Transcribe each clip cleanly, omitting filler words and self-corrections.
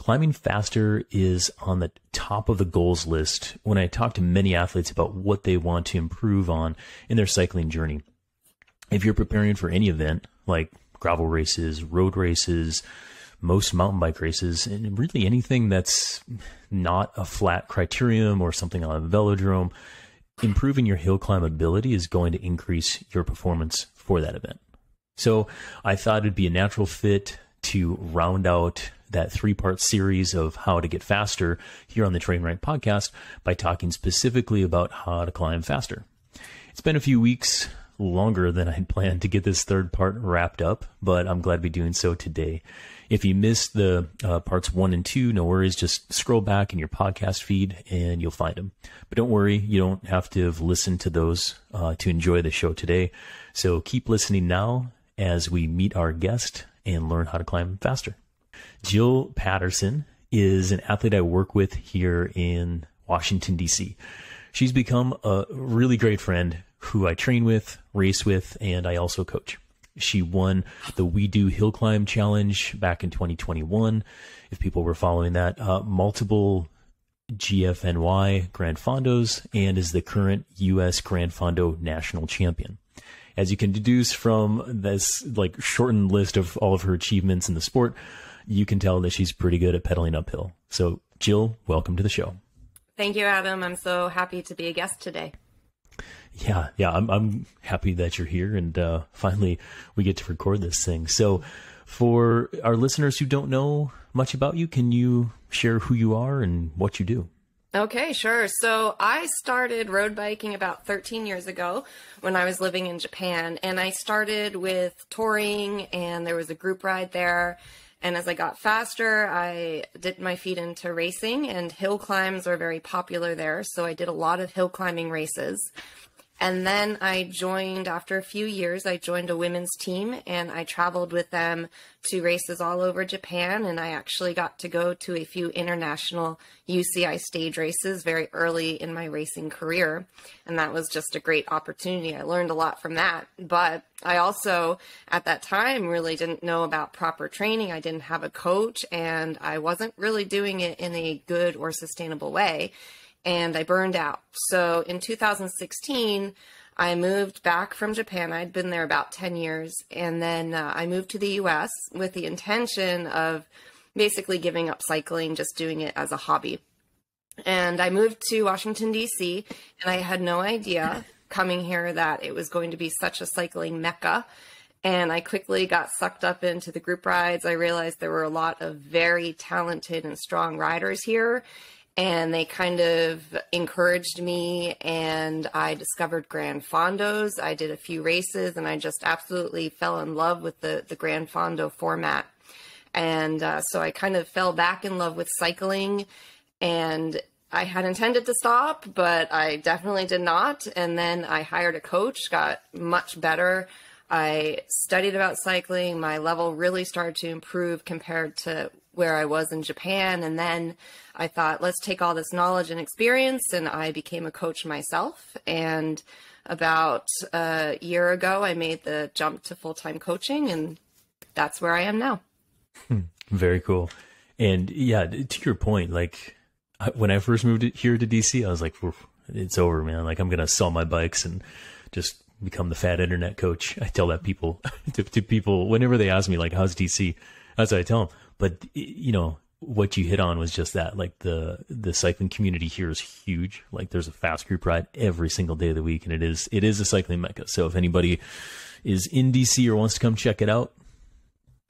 Climbing faster is on the top of the goals list when I talk to many athletes about what they want to improve on in their cycling journey. If you're preparing for any event like gravel races, road races, most mountain bike races, and really anything that's not a flat criterium or something on a velodrome, improving your hill climb ability is going to increase your performance for that event. So I thought it'd be a natural fit to round out that 3-part series of how to get faster here on the Train Right podcast by talking specifically about how to climb faster. It's been a few weeks longer than I'd planned to get this 3rd part wrapped up, but I'm glad to be doing so today. If you missed the parts 1 and 2, no worries. Just scroll back in your podcast feed and you'll find them. But don't worry, you don't have to have listened to those to enjoy the show today. So keep listening now as we meet our guest and learn how to climb faster. Jill Patterson is an athlete I work with here in Washington, D.C. She's become a really great friend who I train with, race with, and I also coach. She won the We Do Hill Climb Challenge back in 2021, if people were following that, multiple GFNY Grand Fondos, and is the current U.S. Grand Fondo National Champion. As you can deduce from this shortened list of all of her achievements in the sport, you can tell that she's pretty good at pedaling uphill. So Jill, welcome to the show. Thank you, Adam. I'm so happy to be a guest today. Yeah, I'm happy that you're here, and finally we get to record this thing. So for our listeners who don't know much about you, can you share who you are and what you do? Okay, sure. So I started road biking about 13 years ago when I was living in Japan, and I started with touring, and there was a group ride there. And as I got faster, I dipped my feet into racing, and hill climbs are very popular there. So I did a lot of hill climbing races. And then after a few years, I joined a women's team, and I traveled with them to races all over Japan. And I actually got to go to a few international UCI stage races very early in my racing career. And that was just a great opportunity. I learned a lot from that. But I also, at that time, really didn't know about proper training. I didn't have a coach, and I wasn't really doing it in a good or sustainable way. And I burned out. So in 2016, I moved back from Japan. I'd been there about 10 years. And then I moved to the US with the intention of basically giving up cycling, just doing it as a hobby. And I moved to Washington, D.C., and I had no idea coming here that it was going to be such a cycling mecca. And I quickly got sucked up into the group rides. I realized there were a lot of very talented and strong riders here. And they kind of encouraged me, and I discovered Gran Fondos. I did a few races, and I just absolutely fell in love with the Gran Fondo format. And so I kind of fell back in love with cycling, and I had intended to stop, but I definitely did not. And then I hired a coach, got much better. I studied about cycling. My level really started to improve compared to where I was in Japan. And then I thought, let's take all this knowledge and experience. And I became a coach myself. And about a year ago, I made the jump to full-time coaching, and that's where I am now. Very cool. And yeah, to your point, when I first moved here to DC, I was like, it's over, man. I'm going to sell my bikes and just become the fat internet coach. I tell that to people whenever they ask me, how's DC? That's what I tell them. But, what you hit on was just that, the cycling community here is huge. There's a fast group ride every single day of the week, and it is a cycling mecca. So if anybody is in DC or wants to come check it out,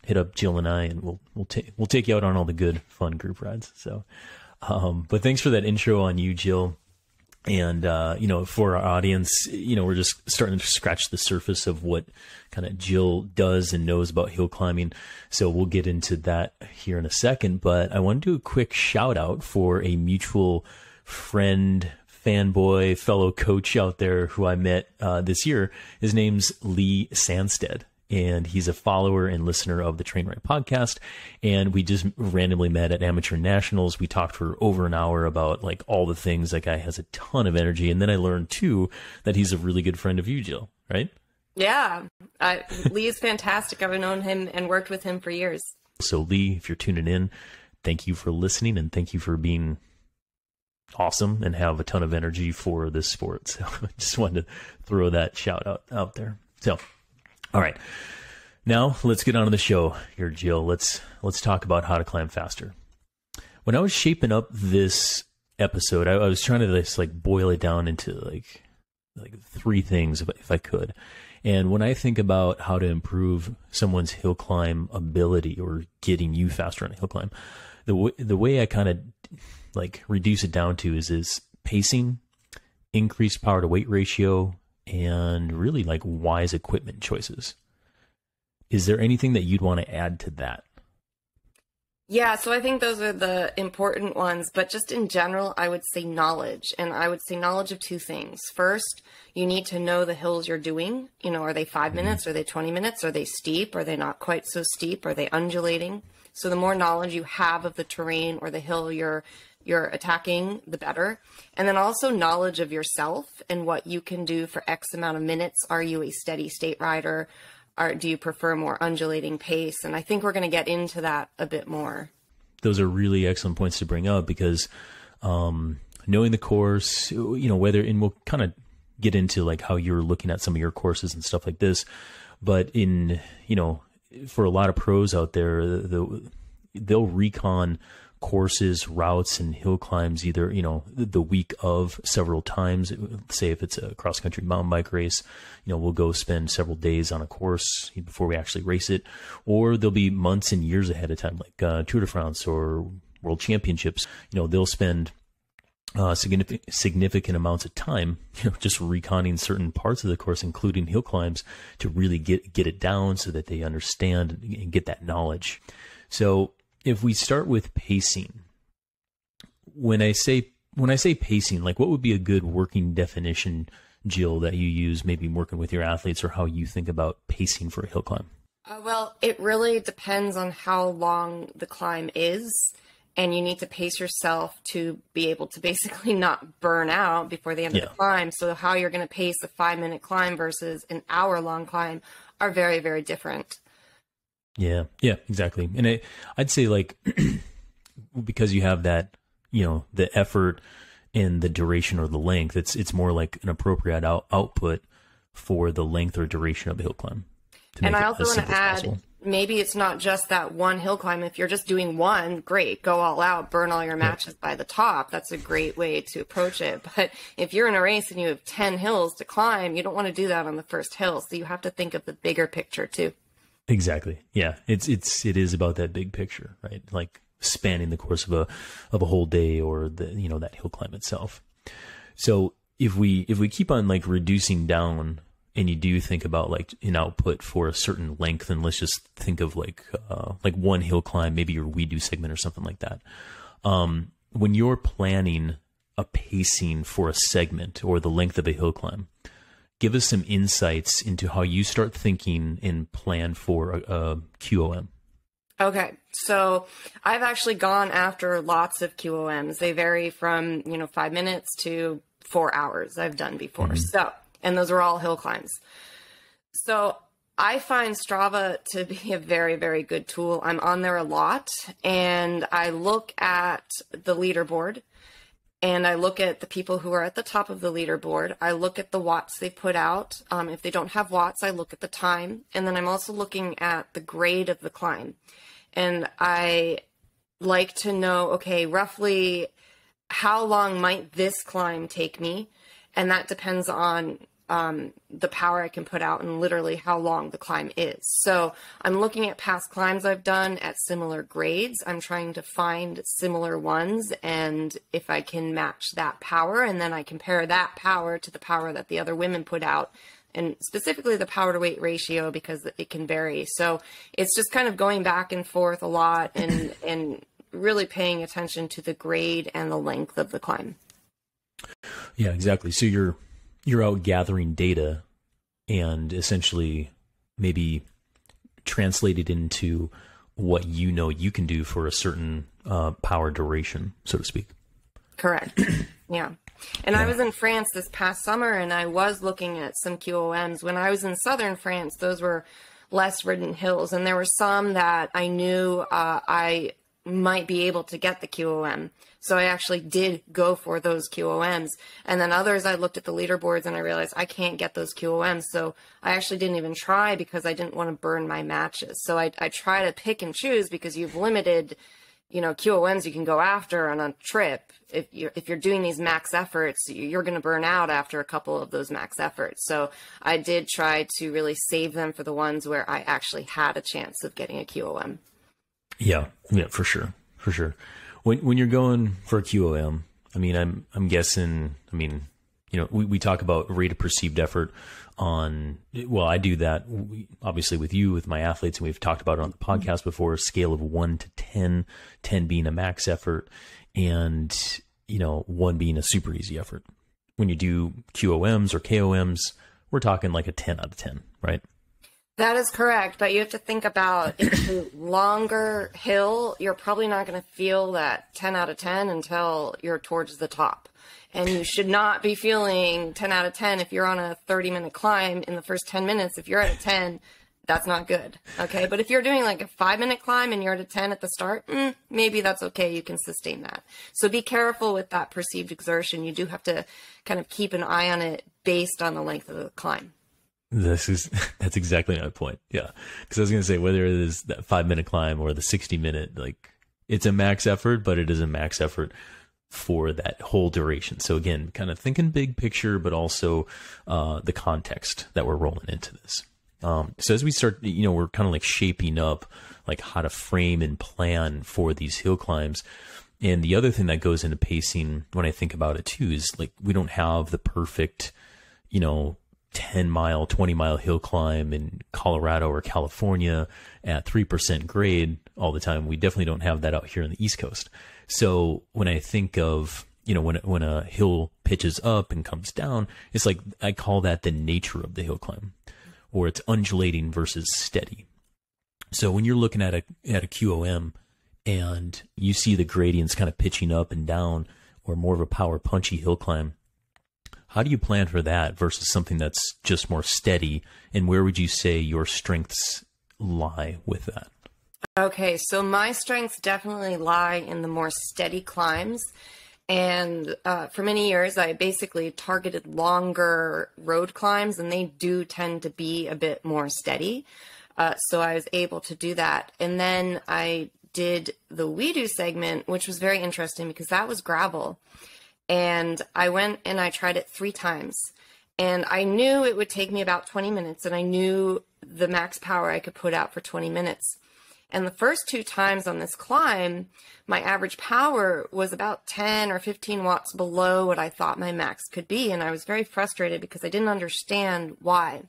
hit up Jill and I, and we'll take you out on all the good, fun group rides. So, but thanks for that intro on you, Jill. And, for our audience, we're just starting to scratch the surface of what kind of Jill does and knows about hill climbing. So we'll get into that here in a second. But I want to do a quick shout out for a mutual friend, fanboy, fellow coach out there who I met this year. His name's Lee Sandstead. And he's a follower and listener of the Train Right podcast. And we just randomly met at Amateur Nationals. We talked for over an hour about all the things. That guy has a ton of energy. And then I learned too that he's a really good friend of you, Jill, right? Yeah. Lee is fantastic. I've known him and worked with him for years. So Lee, if you're tuning in, thank you for listening, and thank you for being awesome and have a ton of energy for this sport. So I just wanted to throw that shout out there. So, all right, now let's get on to the show here, Jill. Let's talk about how to climb faster. When I was shaping up this episode, I was trying to just like boil it down into like 3 things if I could. And when I think about how to improve someone's hill climb ability or getting you faster on a hill climb, the way I kind of like reduce it down to is pacing, increased power to weight ratio, and really like wise equipment choices. Is there anything that you'd want to add to that? Yeah, so I think those are the important ones, but just in general, I would say knowledge. And I would say knowledge of 2 things. First, you need to know the hills you're doing. You know, are they 5 minutes? Are they 20 minutes? Are they steep? Are they not quite so steep? Are they undulating? So the more knowledge you have of the terrain or the hill you're attacking, the better. And then also knowledge of yourself and what you can do for X amount of minutes. Are you a steady state rider? Or do you prefer more undulating pace? And I think we're going to get into that a bit more. Those are really excellent points to bring up because knowing the course, you know, and we'll kind of get into like how you're looking at some of your courses and stuff like this. But for a lot of pros out there, they'll recon courses, routes, and hill climbs either, the week of several times. Say if it's a cross-country mountain bike race, we'll go spend several days on a course before we actually race it. Or there'll be months and years ahead of time, like Tour de France or World Championships. They'll spend significant amounts of time, just reconning certain parts of the course, including hill climbs, to really get it down so that they understand and get that knowledge. So if we start with pacing, when I say pacing, like what would be a good working definition, Jill, that you use maybe working with your athletes, or how you think about pacing for a hill climb? Well, it really depends on how long the climb is, and you need to pace yourself to be able to basically not burn out before the end of the climb. So how you're going to pace a 5-minute climb versus an hour-long climb are very, very different. Yeah, exactly. And I'd say like, because you have that, the effort and the duration or the length, it's more like an appropriate output for the length or duration of a hill climb. And I also want to add, maybe it's not just that one hill climb. If you're just doing one, great, go all out, burn all your matches by the top. That's a great way to approach it. But if you're in a race and you have 10 hills to climb, you don't want to do that on the first hill. So you have to think of the bigger picture too. Exactly. Yeah. It is about that big picture, right? Like spanning the course of a whole day, or that hill climb itself. So if we keep on like reducing down, and you do think about like an output for a certain length, and let's just think of like one hill climb, maybe your we do segment or something like that. When you're planning a pacing for a segment or the length of a hill climb, give us some insights into how you start thinking and plan for a QOM. Okay. So I've actually gone after lots of QOMs. They vary from, 5 minutes to 4 hours I've done before. Mm-hmm. So, and those are all hill climbs. So I find Strava to be a very, very good tool. I'm on there a lot, and I look at the leaderboard. And I look at the people who are at the top of the leaderboard. I look at the watts they put out. If they don't have watts, I look at the time. And then I'm also looking at the grade of the climb. And I like to know, okay, roughly how long might this climb take me? And that depends on the power I can put out and literally how long the climb is. So I'm looking at past climbs I've done at similar grades. I'm trying to find similar ones, and if I can match that power, and then I compare that power to the power that the other women put out, and specifically the power to weight ratio, because it can vary. So it's just kind of going back and forth a lot, and really paying attention to the grade and the length of the climb. Yeah, exactly. So you're out gathering data and essentially maybe translate it into what you can do for a certain power duration, so to speak. Correct. Yeah. And I was in France this past summer, and I was looking at some QOMs. When I was in southern France, those were less ridden hills, and there were some that I knew I might be able to get the QOM. So I actually did go for those QOMs. And then others, I looked at the leaderboards and I realized I can't get those QOMs. So I actually didn't even try because I didn't want to burn my matches. So I try to pick and choose because you've limited, QOMs you can go after on a trip. If you're doing these max efforts, you're going to burn out after a couple of those max efforts. So I did try to really save them for the ones where I actually had a chance of getting a QOM. Yeah, for sure. When you're going for a QOM, I mean, I'm guessing, we talk about rate of perceived effort I do that obviously with you, with my athletes, and we've talked about it on the podcast before, a scale of 1 to 10, 10 being a max effort and, 1 being a super easy effort. When you do QOMs or KOMs, we're talking like a 10 out of 10, right? That is correct, but you have to think about if it's a longer hill, you're probably not going to feel that 10 out of 10 until you're towards the top. And you should not be feeling 10 out of 10 if you're on a 30-minute climb in the first 10 minutes. If you're at a 10, that's not good. Okay. But if you're doing like a 5-minute climb and you're at a 10 at the start, maybe that's okay. You can sustain that. So be careful with that perceived exertion. You do have to kind of keep an eye on it based on the length of the climb. That's exactly my point. Yeah. Because I was going to say, whether it is that 5-minute climb or the 60-minute, like, it's a max effort, but it is a max effort for that whole duration. So again, kind of thinking big picture, but also the context that we're rolling into this. So as we start, we're kind of like shaping up like how to frame and plan for these hill climbs. And the other thing that goes into pacing when I think about it too, is like, we don't have the perfect, 10-mile, 20-mile hill climb in Colorado or California at 3% grade all the time. We definitely don't have that out here on the East Coast. So when I think of, when a hill pitches up and comes down, it's like, I call that the nature of the hill climb, or it's undulating versus steady. So when you're looking at a QOM and you see the gradients kind of pitching up and down, or more of a power punchy hill climb, how do you plan for that versus something that's just more steady? And where would you say your strengths lie with that? Okay, so my strengths definitely lie in the more steady climbs. And for many years, I basically targeted longer road climbs, and they do tend to be a bit more steady. So I was able to do that. And then I did the We Do segment, which was very interesting because that was gravel. And I went and I tried it 3 times. And I knew it would take me about 20 minutes, and I knew the max power I could put out for 20 minutes. And the first 2 times on this climb, my average power was about 10 or 15 watts below what I thought my max could be. And I was very frustrated because I didn't understand why.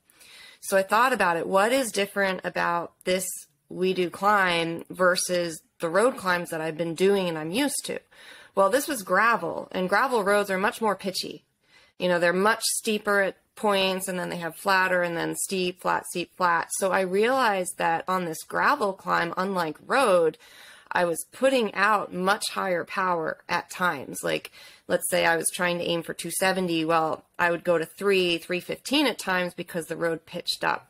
So I thought about it. What is different about this We Do climb versus the road climbs that I've been doing and I'm used to? Well, this was gravel, and gravel roads are much more pitchy. They're much steeper at points, and then they have flatter, and then steep, flat, steep, flat. So I realized that on this gravel climb, unlike road, I was putting out much higher power at times. Like, let's say I was trying to aim for 270. Well, I would go to 315 at times because the road pitched up.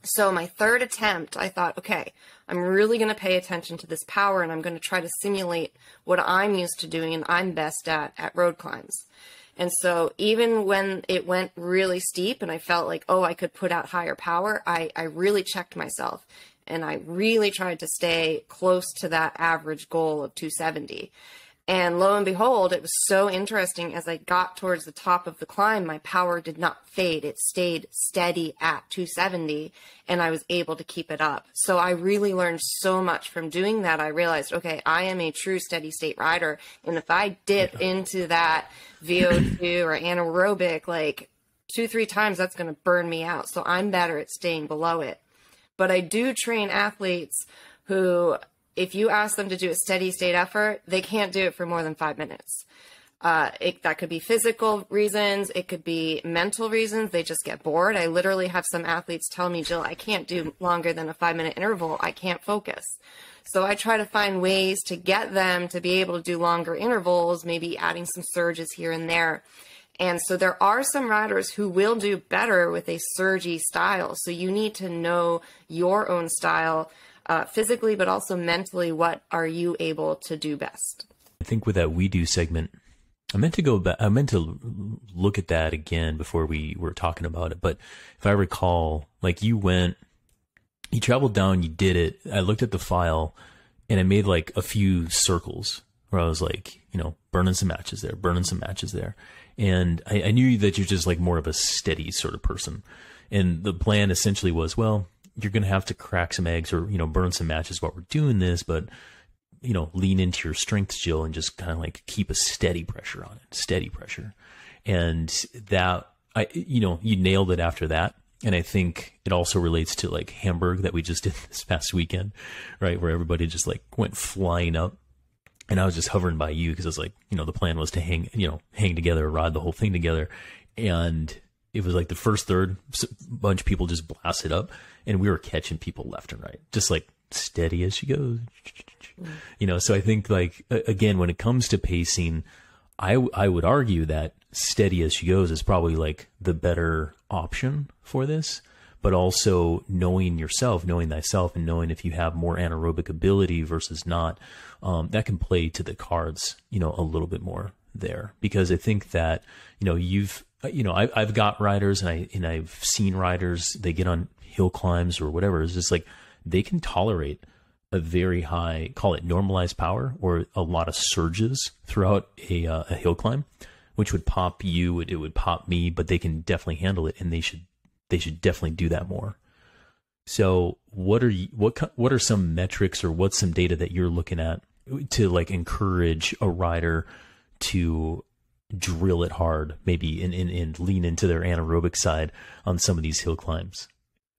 So my third attempt, I thought, okay, I'm really going to pay attention to this power, and I'm going to try to simulate what I'm used to doing and I'm best at road climbs. And so even when it went really steep and I felt like, I could put out higher power, I really checked myself, and I really tried to stay close to that average goal of 270. And lo and behold, it was so interesting. As I got towards the top of the climb, my power did not fade. It stayed steady at 270, and I was able to keep it up. So I really learned so much from doing that. I realized, okay, I am a true steady state rider. And if I dip into that VO2 or anaerobic, like 2-3 times, that's going to burn me out. So I'm better at staying below it. But I do train athletes who, if you ask them to do a steady state effort, they can't do it for more than 5 minutes. That could be physical reasons. It could be mental reasons. They just get bored. I literally have some athletes tell me, Jill, I can't do longer than a 5-minute interval. I can't focus. So I try to find ways to get them to be able to do longer intervals, maybe adding some surges here and there. And so there are some riders who will do better with a surgy style. So you need to know your own style. physically, but also mentally, what are you able to do best? I think with that we do segment, I meant to go back. I meant to look at that again before we were talking about it. But if I recall, like you traveled down, you did it. I looked at the file and I made like a few circles where I was like, burning some matches there. And I knew that you're just like more of a steady sort of person. And the plan essentially was, well, you're going to have to crack some eggs or, burn some matches while we're doing this, but lean into your strengths, Jill, and just kind of like keep a steady pressure on it, steady pressure. And that, you nailed it after that. And I think it also relates to like Hamburg that we just did this past weekend, right? Where everybody just like went flying up. And I was just hovering by you because I was like, the plan was to hang together, ride the whole thing together. And it was like the first third, a bunch of people just blasted up and we were catching people left and right, just like steady as she goes. So I think like, again, when it comes to pacing, I would argue that steady as she goes is probably like the better option for this, but also knowing yourself, knowing thyself, and knowing if you have more anaerobic ability versus not, that can play to the cards, a little bit more there, because I think that, I've got riders and I've seen riders, they get on hill climbs or whatever. It's just like, they can tolerate a very high, call it normalized power, or a lot of surges throughout a hill climb, which would pop you, it would pop me, but they can definitely handle it, and they should definitely do that more. So what are some metrics or what's some data that you're looking at to like encourage a rider to drill it hard, maybe and lean into their anaerobic side on some of these hill climbs?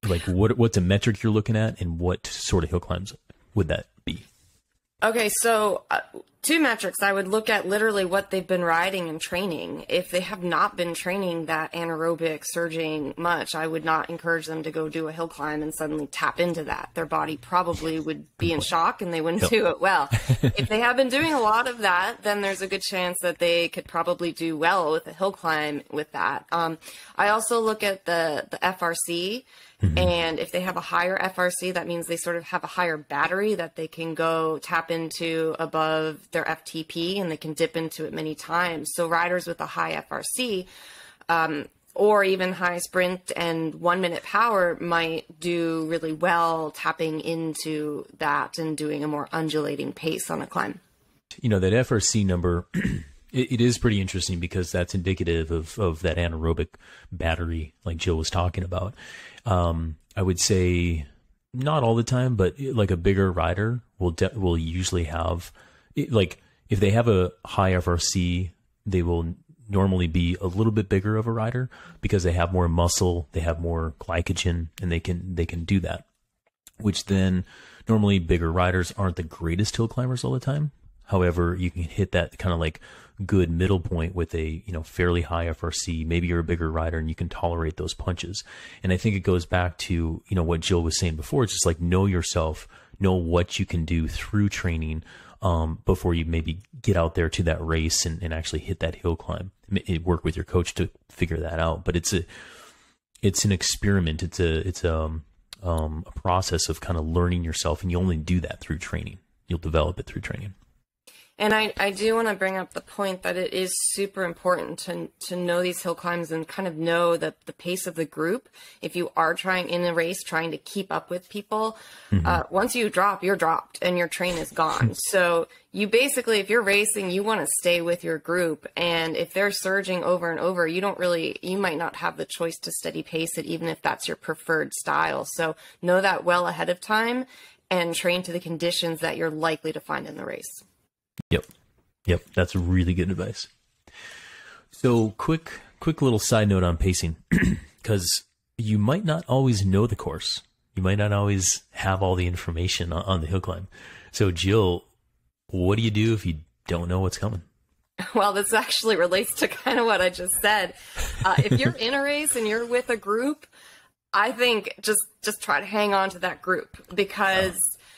Like what's a metric you're looking at, and what sort of hill climbs would that be? Okay, so two metrics. I would look at literally what they've been riding and training. If they have not been training that anaerobic surging much, I would not encourage them to go do a hill climb and suddenly tap into that. Their body probably would be in shock and they wouldn't do it well. If they have been doing a lot of that, then there's a good chance that they could probably do well with a hill climb with that. I also look at the FRC. Mm-hmm. And if they have a higher FRC, that means they sort of have a higher battery that they can go tap into above their FTP, and they can dip into it many times. So riders with a high FRC, or even high sprint and 1 minute power might do really well tapping into that and doing a more undulating pace on a climb. That FRC number, it is pretty interesting because that's indicative of that anaerobic battery like Jill was talking about. I would say not all the time, but like a bigger rider will usually have, like if they have a high FRC, they will normally be a little bit bigger of a rider because they have more muscle, they have more glycogen, and they can do that. Which then normally bigger riders aren't the greatest hill climbers all the time. However, you can hit that kind of like good middle point with a, fairly high FRC. Maybe you're a bigger rider and you can tolerate those punches. And I think it goes back to, what Jill was saying before. It's just like, know yourself, know what you can do through training, before you maybe get out there to that race and actually hit that hill climb. Work with your coach to figure that out. But it's an experiment. It's a process of kind of learning yourself, and you only do that through training. You'll develop it through training. And I do want to bring up the point that it is super important to know these hill climbs and kind of know the pace of the group. If you are trying in a race, trying to keep up with people, once you drop, you're dropped and your train is gone. So you basically, if you're racing, you want to stay with your group. And if they're surging over and over, you might not have the choice to steady pace it, even if that's your preferred style. So know that well ahead of time and train to the conditions that you're likely to find in the race. Yep. That's really good advice. So quick little side note on pacing, because you might not always know the course. You might not always have all the information on the hill climb. So Jill, what do you do if you don't know what's coming? Well, this actually relates to kind of what I just said. If you're in a race and you're with a group, I think just try to hang on to that group, because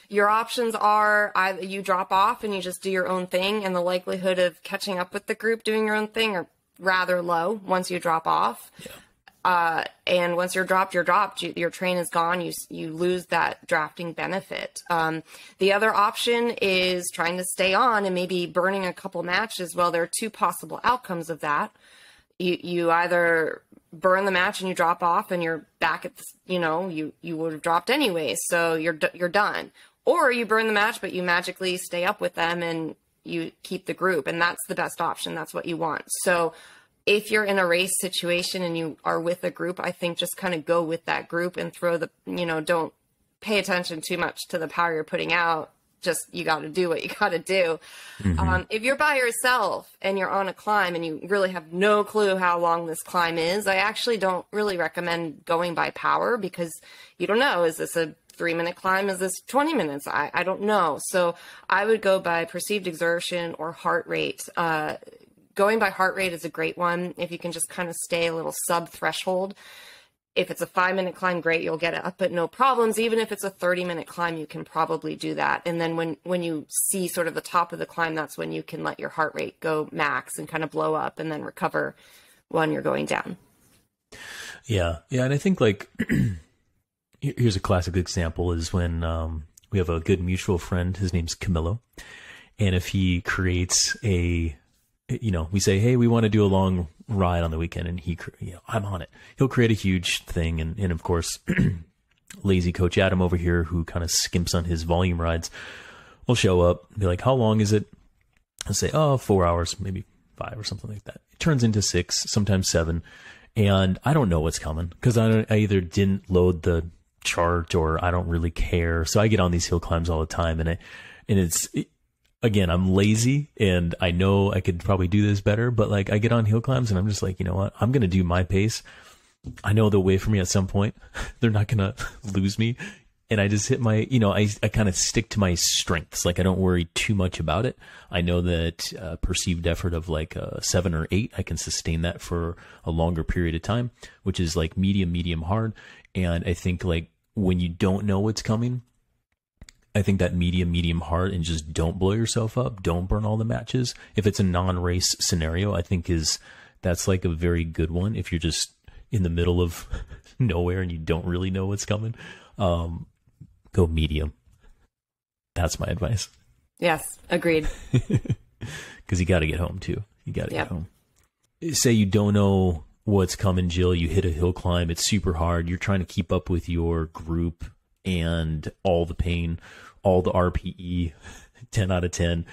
your options are either you drop off and you just do your own thing, and the likelihood of catching up with the group doing your own thing are rather low once you drop off. Yeah. And once you're dropped, your train is gone. You lose that drafting benefit. The other option is trying to stay on and maybe burning a couple matches. Well, there are two possible outcomes of that. You either burn the match and you drop off and you're back at, you would have dropped anyways. So you're done. Or you burn the match, but you magically stay up with them and you keep the group. And that's the best option. That's what you want. So if you're in a race situation and you are with a group, I think just kind of go with that group and throw don't pay attention too much to the power you're putting out. Just, you got to do what you got to do. Mm-hmm. If you're by yourself and you're on a climb and you really have no clue how long this climb is, I actually don't really recommend going by power, because you don't know, is this a 3-minute climb? Is this 20 minutes? I don't know. So I would go by perceived exertion or heart rate. Going by heart rate is a great one. If you can just kind of stay a little sub threshold. If it's a 5-minute climb, great, you'll get it up, but no problems. Even if it's a 30-minute climb, you can probably do that. And then when you see sort of the top of the climb, that's when you can let your heart rate go max and kind of blow up and then recover when you're going down. Yeah. Yeah. And I think like, here's a classic example is when we have a good mutual friend, his name's Camilo. And if he creates we say, hey, we want to do a long ride on the weekend, and I'm on it. He'll create a huge thing. And of course, lazy Coach Adam over here, who kind of skimps on his volume rides, will show up and be like, how long is it? I'll say, 4 hours, maybe 5 or something like that. It turns into 6, sometimes 7. And I don't know what's coming, because I either didn't load the chart or I don't really care. So I get on these hill climbs all the time, again, I'm lazy and I know I could probably do this better, but like I get on hill climbs and I'm just like, you know what? I'm going to do my pace. I know they'll wait for me at some point. They're not going to lose me. And I just hit my, I kind of stick to my strengths. Like I don't worry too much about it. I know that perceived effort of like 7 or 8, I can sustain that for a longer period of time, which is like medium hard. And I think like when you don't know what's coming, I think that medium hard, and just don't blow yourself up. Don't burn all the matches. If it's a non-race scenario, I think that's like a very good one. If you're just in the middle of nowhere and you don't really know what's coming, go medium. That's my advice. Yes, agreed. Because you got to get home too. You got to get home. Say you don't know what's coming, Jill. You hit a hill climb. It's super hard. You're trying to keep up with your group and all the pain, all the RPE, 10 out of 10.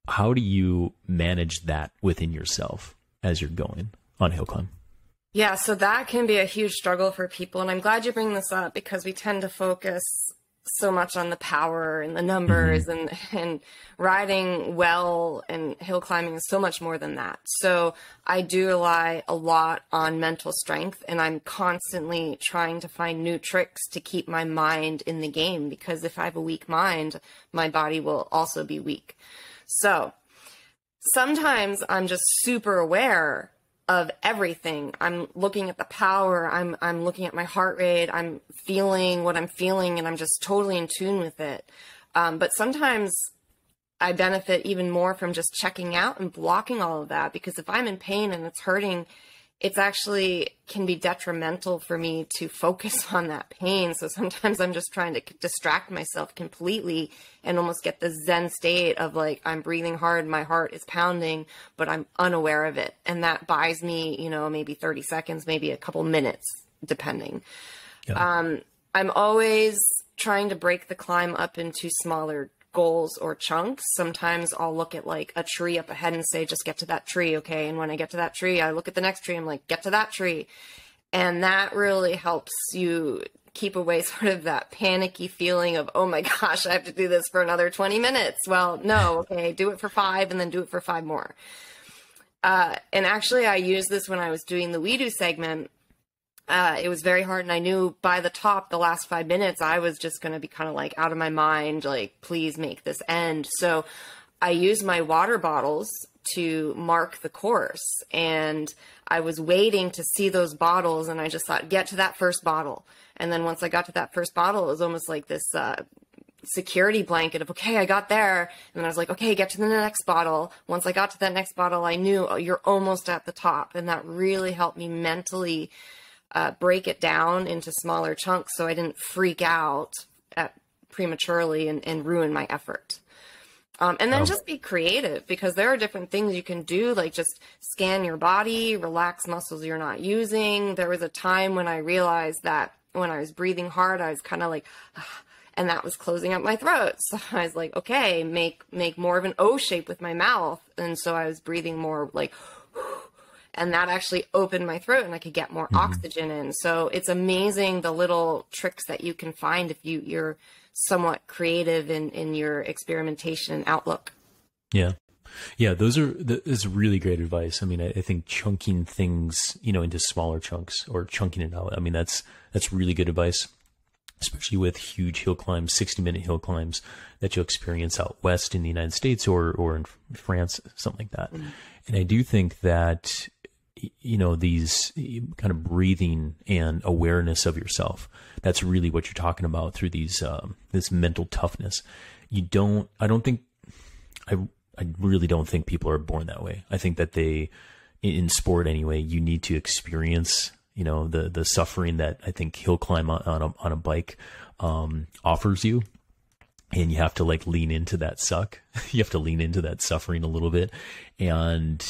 How do you manage that within yourself as you're going on a hill climb? Yeah, so that can be a huge struggle for people. And I'm glad you bring this up, because we tend to focus so much on the power and the numbers, and riding well and hill climbing is so much more than that. So I do rely a lot on mental strength, and I'm constantly trying to find new tricks to keep my mind in the game, because if I have a weak mind, my body will also be weak. So sometimes I'm just super aware of everything. I'm looking at the power. I'm looking at my heart rate. I'm feeling what I'm feeling, and I'm just totally in tune with it. But sometimes I benefit even more from just checking out and blocking all of that, because if I'm in pain and it's hurting, it's actually can be detrimental for me to focus on that pain. So sometimes I'm just trying to distract myself completely and almost get the Zen state of like, I'm breathing hard, my heart is pounding, but I'm unaware of it. And that buys me, maybe 30 seconds, maybe a couple minutes, depending. Yeah. I'm always trying to break the climb up into smaller goals or chunks. Sometimes I'll look at like a tree up ahead and say, just get to that tree. Okay. And when I get to that tree, I look at the next tree. I'm like, get to that tree. And that really helps you keep away sort of that panicky feeling of, oh my gosh, I have to do this for another 20 minutes. Well, no. Okay. Do it for 5 and then do it for 5 more. And actually I used this when I was doing the We Do segment. It was very hard, and I knew by the last 5 minutes, I was just going to be kind of like out of my mind, like, please make this end. So I used my water bottles to mark the course, and I was waiting to see those bottles, and I just thought, get to that first bottle. And then once I got to that first bottle, it was almost like this security blanket of, okay, I got there. And then I was like, okay, get to the next bottle. Once I got to that next bottle, I knew, oh, you're almost at the top. And that really helped me mentally break it down into smaller chunks so I didn't freak out prematurely and ruin my effort. And then just be creative, because there are different things you can do, like just scan your body, relax muscles you're not using. There was a time when I realized that when I was breathing hard, I was kind of like, and that was closing up my throat. So I was like, okay, make more of an O shape with my mouth. And so I was breathing more like, and that actually opened my throat and I could get more oxygen in. So it's amazing the little tricks that you can find if you're somewhat creative in your experimentation and outlook. Yeah. Yeah. That's really great advice. I mean, I think chunking things, into smaller chunks or chunking it out. I mean, that's really good advice, especially with huge hill climbs, 60-minute hill climbs that you'll experience out west in the United States or in France, something like that. And I do think that, these kind of breathing and awareness of yourself, that's really what you're talking about through these, this mental toughness. I really don't think people are born that way. I think that in sport anyway, you need to experience, the suffering that I think hill climb on a bike, offers you. And you have to lean into that suck. You have to lean into that suffering a little bit and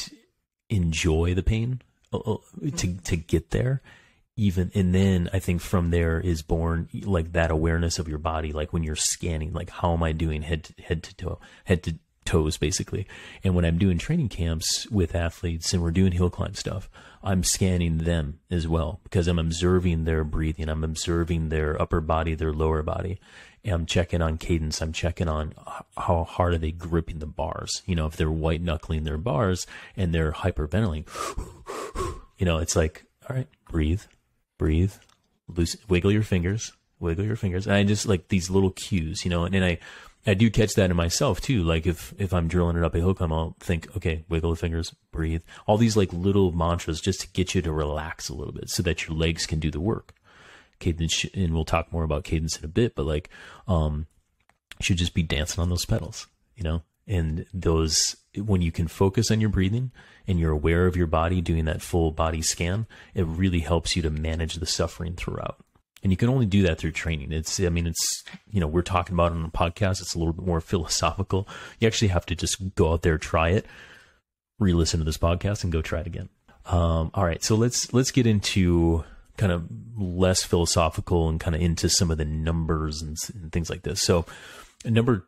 enjoy the pain to get there. And then I think from there is born that awareness of your body, when you're scanning, how am I doing head to toes, basically. And when I'm doing training camps with athletes and we're doing hill climb stuff, I'm scanning them as well, because I'm observing their breathing. I'm observing their upper body, their lower body. And I'm checking on cadence. I'm checking on how hard are they gripping the bars. If they're white knuckling their bars and they're hyperventilating, it's like, all right, breathe, loose, wiggle your fingers. And I just these little cues, and I do catch that in myself too. If I'm drilling it up a hill climb, I'll think, okay, wiggle the fingers, breathe. All these little mantras just to get you to relax a little bit so that your legs can do the work. Cadence, and we'll talk more about cadence in a bit, but you should just be dancing on those pedals, and when you can focus on your breathing and you're aware of your body doing that full body scan, it really helps you to manage the suffering throughout. And you can only do that through training. We're talking about it on a podcast. It's a little bit more philosophical. You actually have to just go out there, try it, re-listen to this podcast and go try it again. All right. So let's get into kind of less philosophical and kind of into some of the numbers and things like this. So number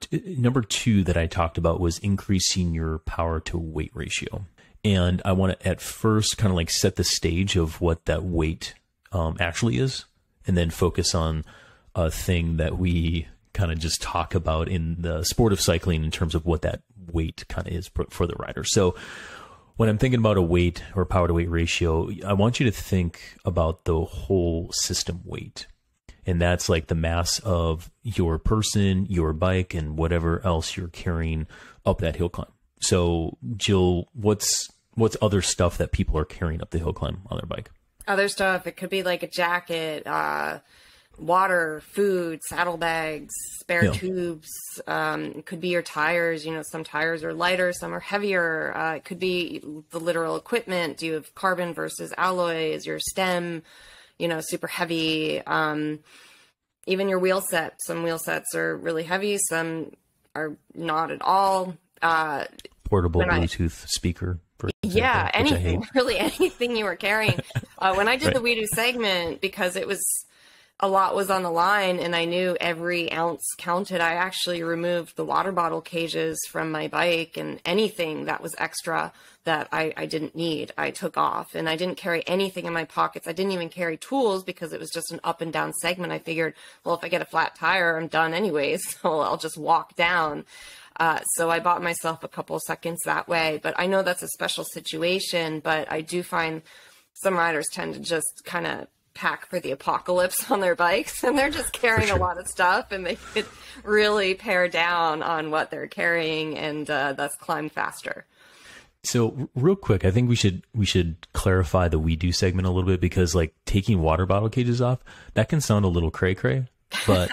two that I talked about was increasing your power to weight ratio. And I want to at first kind of set the stage of what that weight actually is, and then focus on a thing that we kind of just talk about in the sport of cycling in terms of what that weight kind of is for the rider. So when I'm thinking about a weight or power to weight ratio, I want you to think about the whole system weight. And that's the mass of your person, your bike, and whatever else you're carrying up that hill climb. So Jill, what's other stuff that people are carrying up the hill climb on their bike? Other stuff, it could be a jacket, water, food, saddlebags, spare tubes. It could be your tires. Some tires are lighter, some are heavier. It could be the literal equipment. Do you have carbon versus alloy? Is your stem, super heavy? Even your wheel set. Some wheel sets are really heavy. Some are not at all. Portable Bluetooth speaker. Yeah, anything, really anything you were carrying. When I did the We Do segment, because a lot was on the line and I knew every ounce counted, I actually removed the water bottle cages from my bike, and anything that was extra that I didn't need, I took off. And I didn't carry anything in my pockets. I didn't even carry tools because it was just an up and down segment. I figured, well, if I get a flat tire, I'm done anyways, so I'll just walk down. So I bought myself a couple of seconds that way, but I know that's a special situation, but I do find some riders tend to just kind of pack for the apocalypse on their bikes, and they're just carrying a lot of stuff, and they could really pare down on what they're carrying and thus climb faster. So real quick, I think we should clarify the We Do segment a little bit, because taking water bottle cages off, that can sound a little cray-cray, but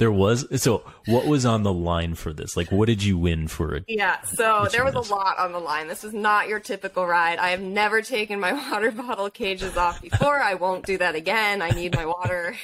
There was. So what was on the line for this? Like, what did you win for it? Yeah, so there was a lot on the line. This is not your typical ride. I have never taken my water bottle cages off before. I won't do that again. I need my water.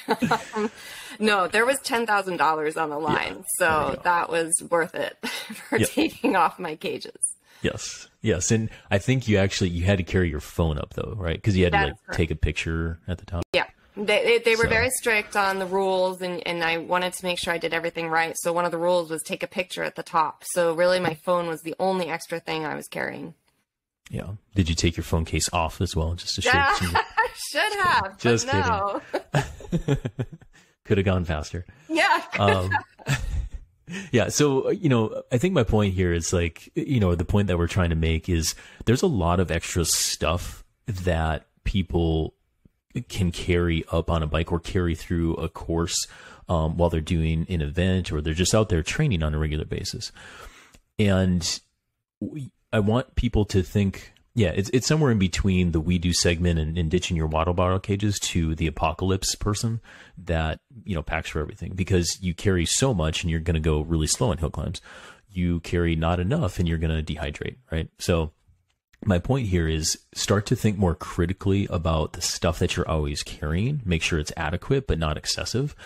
No, there was $10,000 on the line. So that was worth it for taking off my cages. Yes. Yes. And I think you had to carry your phone up though, right? Because you had to take a picture at the top. Yeah. They were very strict on the rules, and I wanted to make sure I did everything right. So one of the rules was take a picture at the top. So really my phone was the only extra thing I was carrying. Yeah. Did you take your phone case off as well? Just to show I should have. Just no. Kidding. Could have gone faster. Yeah. Yeah. So, I think my point here is like, the point that we're trying to make is there's a lot of extra stuff that people can carry up on a bike or carry through a course while they're doing an event or they're just out there training on a regular basis. And I want people to think, it's somewhere in between the we do segment and ditching your water bottle cages to the apocalypse person that, packs for everything, because you carry so much and you're going to go really slow on hill climbs. You carry not enough and you're going to dehydrate, right? So my point here is start to think more critically about the stuff that you're always carrying. Make sure it's adequate, but not excessive.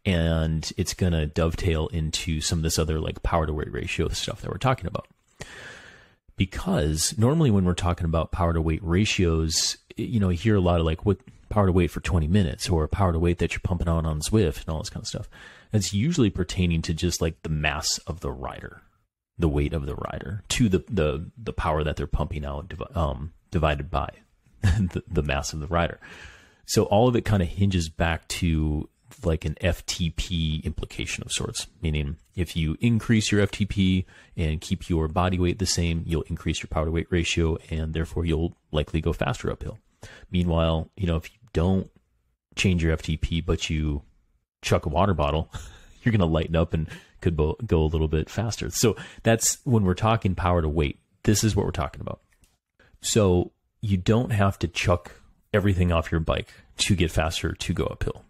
And it's going to dovetail into some of this other like power to weight ratio stuff that we're talking about. Because normally when we're talking about power to weight ratios, you hear a lot of like what power to weight for 20 minutes or power to weight that you're pumping out on Zwift and all this kind of stuff. It's usually pertaining to just like the mass of the rider, the weight of the rider to the power that they're pumping out divided by the mass of the rider. So all of it kind of hinges back to like an FTP implication of sorts, meaning if you increase your FTP and keep your body weight the same, you'll increase your power to weight ratio and therefore you'll likely go faster uphill. Meanwhile, if you don't change your FTP, but you chuck a water bottle, you're going to lighten up and could go a little bit faster. So that's when we're talking power to weight. This is what we're talking about. So you don't have to chuck everything off your bike to get faster to go uphill.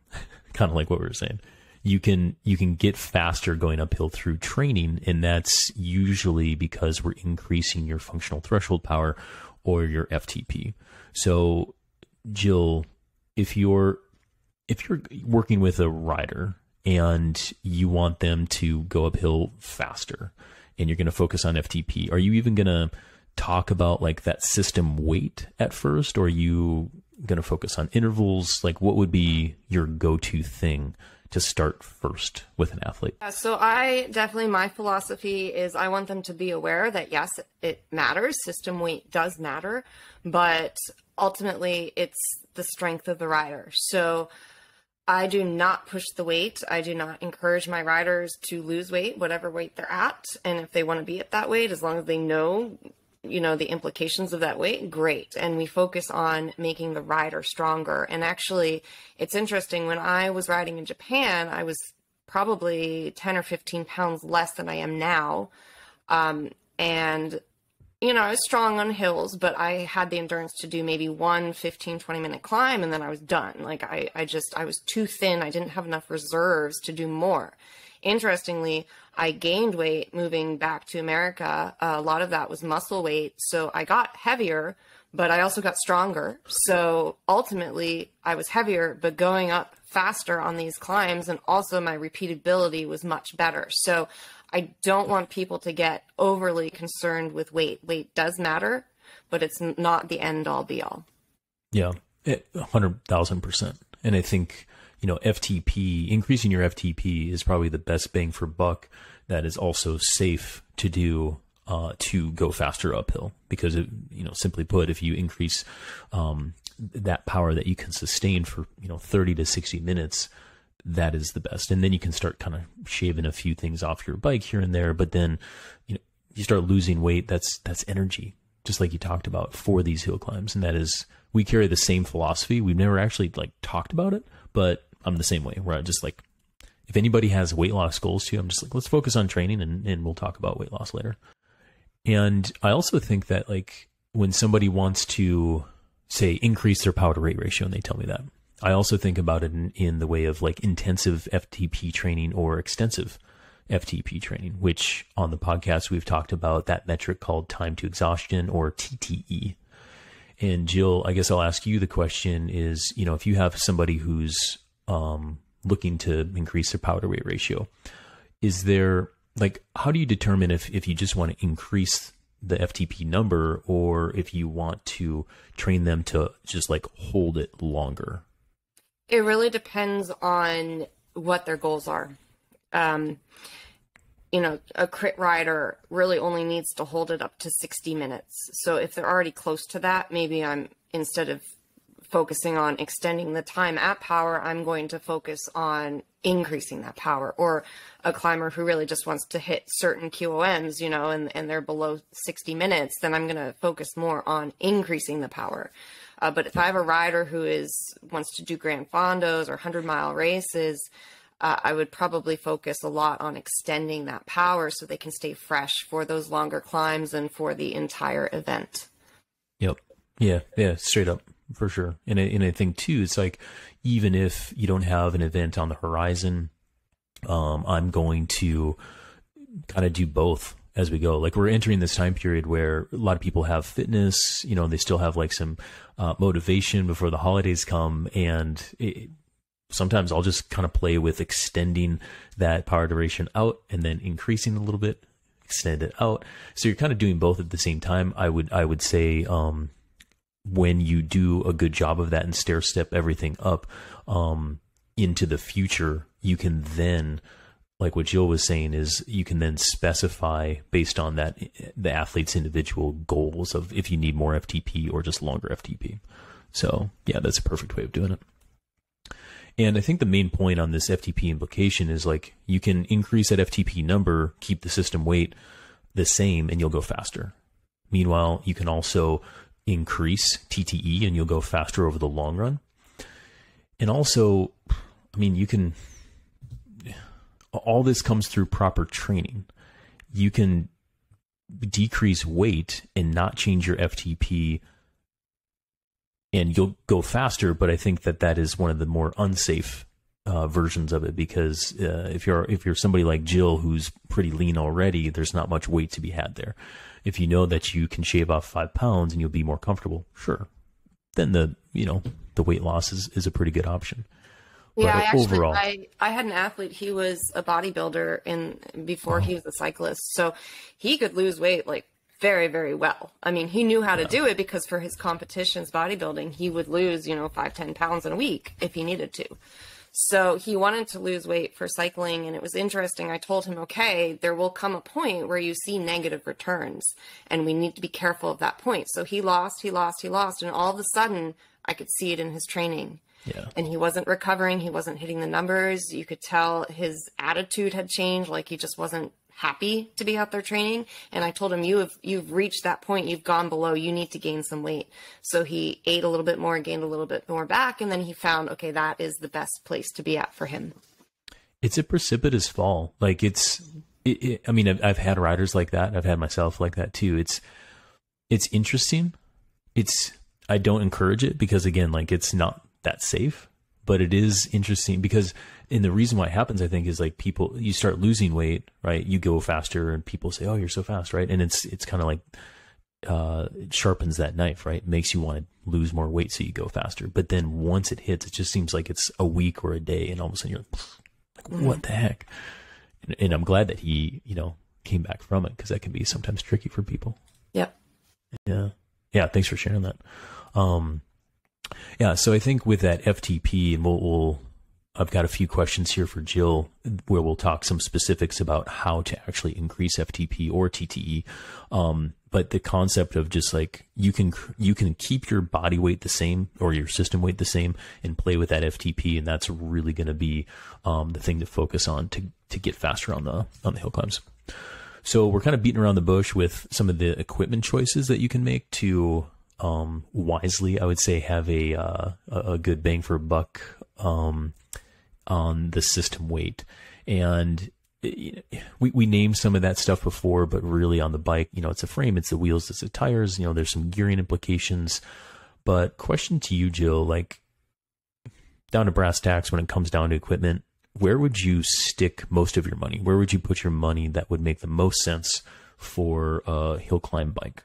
Kind of like what we were saying. You can get faster going uphill through training, and that's usually because we're increasing your functional threshold power or your FTP. So, Jill, if you're working with a rider and you want them to go uphill faster and you're going to focus on FTP, are you even going to talk about like that system weight at first, or are you going to focus on intervals? Like what would be your go-to thing to start first with an athlete? So my philosophy is I want them to be aware that yes, it matters. System weight does matter, but ultimately it's the strength of the rider. So I do not push the weight. I do not encourage my riders to lose weight, whatever weight they're at. And if they want to be at that weight, as long as they know the implications of that weight, great. And we focus on making the rider stronger. And actually, it's interesting. When I was riding in Japan, I was probably 10 or 15 pounds less than I am now. And, I was strong on hills, but I had the endurance to do maybe one 15, 20-minute climb, and then I was done. Like I was too thin. I didn't have enough reserves to do more. Interestingly, I gained weight moving back to America. A lot of that was muscle weight. So I got heavier, but I also got stronger. So ultimately I was heavier, but going up faster on these climbs. And also my repeatability was much better. So I don't want people to get overly concerned with weight. Weight does matter, but it's not the end all be all. Yeah, 100,000%. And I think, FTP, increasing your FTP is probably the best bang for buck that is also safe to do to go faster uphill. Because, simply put, if you increase that power that you can sustain for, 30 to 60 minutes, that is the best. And then you can start kind of shaving a few things off your bike here and there. But then, you start losing weight. That's energy, just like you talked about for these hill climbs. And that is, we carry the same philosophy. We've never actually talked about it, but I'm the same way, where I just if anybody has weight loss goals too, I'm just let's focus on training and we'll talk about weight loss later. And I also think that when somebody wants to say increase their power to weight ratio and they tell me that, I also think about it in the way of like intensive FTP training or extensive FTP training, which on the podcast, we've talked about that metric called time to exhaustion, or TTE. And Jill, I guess I'll ask you the question is, if you have somebody who's looking to increase their power to weight ratio, is there, like, how do you determine if you just want to increase the FTP number, or if you want to train them to just like hold it longer? It really depends on what their goals are. A crit rider really only needs to hold it up to 60 minutes. So if they're already close to that, maybe instead of focusing on extending the time at power, I'm going to focus on increasing that power. Or a climber who really just wants to hit certain QOMs, and they're below 60 minutes, then I'm going to focus more on increasing the power. But if I have a rider who wants to do Gran Fondos or 100-mile races, I would probably focus a lot on extending that power so they can stay fresh for those longer climbs and for the entire event. Yep. Yeah, straight up, for sure. And I think too, it's like, even if you don't have an event on the horizon, I'm going to kind of do both as we go. Like, we're entering this time period where a lot of people have fitness, they still have like some motivation before the holidays come. And sometimes I'll just kind of play with extending that power duration out and then increasing a little bit, extend it out. So you're kind of doing both at the same time. I would say, when you do a good job of that and stair step everything up, into the future, you can then, like what Jill was saying, is you can then specify based on that, the athlete's individual goals of if you need more FTP or just longer FTP. So yeah, that's a perfect way of doing it. And I think the main point on this FTP implication is, like, you can increase that FTP number, keep the system weight the same, and you'll go faster. Meanwhile, you can also increase TTE and you'll go faster over the long run. And also, all this comes through proper training. You can decrease weight and not change your FTP, and you'll go faster. But I think that is one of the more unsafe versions of it, because if you're somebody like Jill, who's pretty lean already, there's not much weight to be had there. If you know that you can shave off 5 pounds and you'll be more comfortable, sure, then the weight loss is a pretty good option. Yeah, but overall, I had an athlete. He was a bodybuilder before he was a cyclist, so he could lose weight like very, very well. I mean, he knew how to do it, because for his competitions bodybuilding, he would lose 5-10 pounds in a week if he needed to. So he wanted to lose weight for cycling, and it was interesting. I told him, okay, there will come a point where you see negative returns, and we need to be careful of that point. So he lost, and all of a sudden I could see it in his training. Yeah. And he wasn't recovering. He wasn't hitting the numbers. You could tell his attitude had changed. Like, he just wasn't happy to be out there training. And I told him, you've reached that point. You've gone below. You need to gain some weight. So he ate a little bit more, gained a little bit more back. And then he found, okay, that is the best place to be at for him. It's a precipitous fall. Like, I've had riders like that. I've had myself like that too. It's interesting. I don't encourage it, because again, like, it's not that safe, but it is interesting because, and the reason why it happens, I think, is like you start losing weight, right? You go faster and people say, oh, you're so fast, right? And it's kind of like, it sharpens that knife, right? It makes you want to lose more weight so you go faster. But then once it hits, it just seems like it's a week or a day, and all of a sudden you're like, what the heck? And I'm glad that he, came back from it, because that can be sometimes tricky for people. Yep. Yeah. Thanks for sharing that. Yeah, so I think with that FTP, and I've got a few questions here for Jill, where we'll talk some specifics about how to actually increase FTP or TTE. But the concept of just like, you can keep your body weight the same, or your system weight the same, and play with that FTP, and that's really going to be the thing to focus on to get faster on the hill climbs. So we're kind of beating around the bush with some of the equipment choices that you can make to wisely, I would say, have a good bang for a buck on the system weight. And we named some of that stuff before, but really on the bike, it's a frame, it's the wheels, it's the tires, there's some gearing implications. But question to you, Jill, like, down to brass tacks, when it comes down to equipment, where would you stick most of your money? Where would you put your money that would make the most sense for a hill climb bike?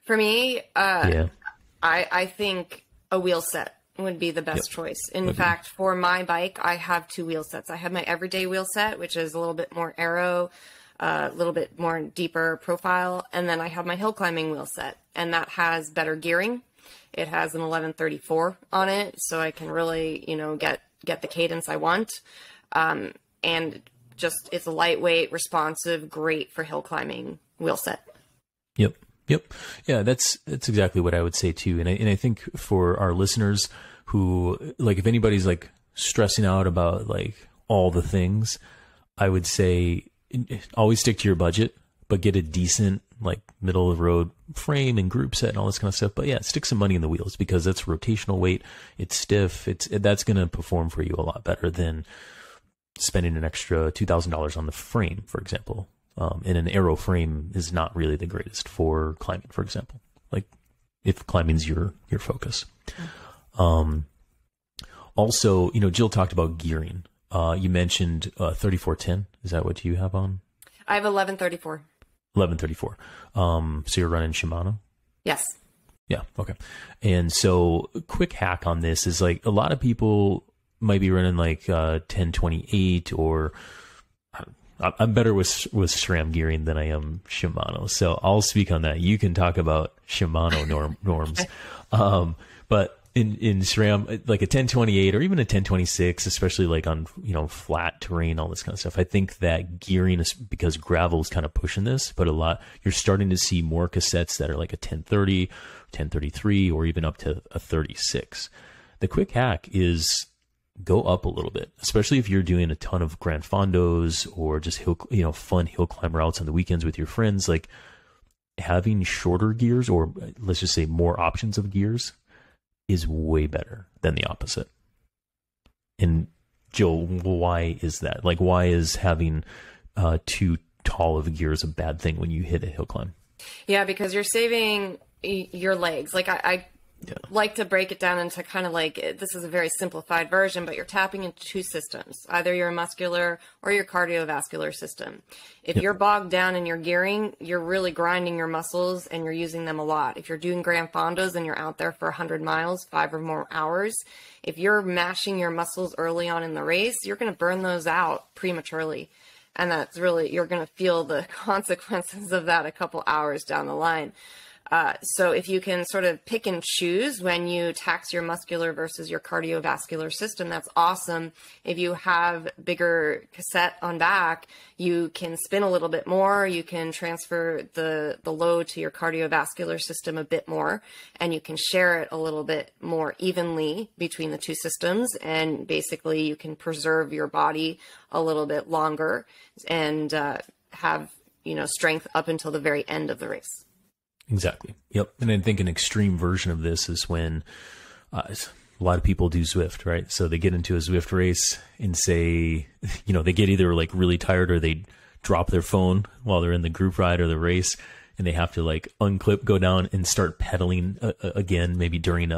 For me, I think a wheel set would be the best choice. In fact, for my bike, I have 2 wheel sets. I have my everyday wheel set, which is a little bit more aero, a little bit more deeper profile. And then I have my hill climbing wheel set, and that has better gearing. It has an 1134 on it, so I can really, get the cadence I want. And just, it's a lightweight, responsive, great for hill climbing wheel set. Yep. Yeah, that's exactly what I would say too. And I think for our listeners who, like, if anybody's like stressing out about like all the things, I would say always stick to your budget, but get a decent, like, middle of the road frame and group set and all this kind of stuff. But yeah, stick some money in the wheels, because that's rotational weight. It's stiff. That's going to perform for you a lot better than spending an extra $2,000 on the frame, for example. And an aero frame is not really the greatest for climbing, for example, like if climbing's your focus. Also, Jill talked about gearing. You mentioned 3410. Is that what you have on? I have 1134. 1134. So you're running Shimano? Yes. Yeah. Okay. And so quick hack on this is, like, a lot of people might be running like 1028, or I'm better with SRAM gearing than I am Shimano. So I'll speak on that. You can talk about Shimano norms. But in SRAM, like a 1028 or even a 1026, especially like on, flat terrain, all this kind of stuff, I think that gearing is, because gravel is kind of pushing this, but you're starting to see more cassettes that are like a 1030, 1033, or even up to a 36. The quick hack is go up a little bit, especially if you're doing a ton of Gran Fondos or just fun hill climb routes on the weekends with your friends. Like, having shorter gears, or let's just say more options of gears, is way better than the opposite. And Jill, why is that? Like, why is having too tall of gears a bad thing when you hit a hill climb? Yeah, because you're saving your legs. Like, I like to break it down into kind of like, this is a very simplified version, but you're tapping into 2 systems, either your muscular or your cardiovascular system. If you're bogged down in your gearing, you're really grinding your muscles and you're using them a lot. If you're doing Gran Fondos and you're out there for 100 miles, 5 or more hours, if you're mashing your muscles early on in the race, you're going to burn those out prematurely. And that's really, you're going to feel the consequences of that a couple hours down the line. So if you can sort of pick and choose when you tax your muscular versus your cardiovascular system, that's awesome. If you have bigger cassette on back, you can spin a little bit more. You can transfer the load to your cardiovascular system a bit more, and you can share it a little bit more evenly between the 2 systems. And basically you can preserve your body a little bit longer and have, strength up until the very end of the race. Exactly. Yep. And I think an extreme version of this is when a lot of people do Zwift, right? So they get into a Zwift race and say, they get either like really tired, or they drop their phone while they're in the group ride or the race, and they have to like unclip, go down and start pedaling again, maybe during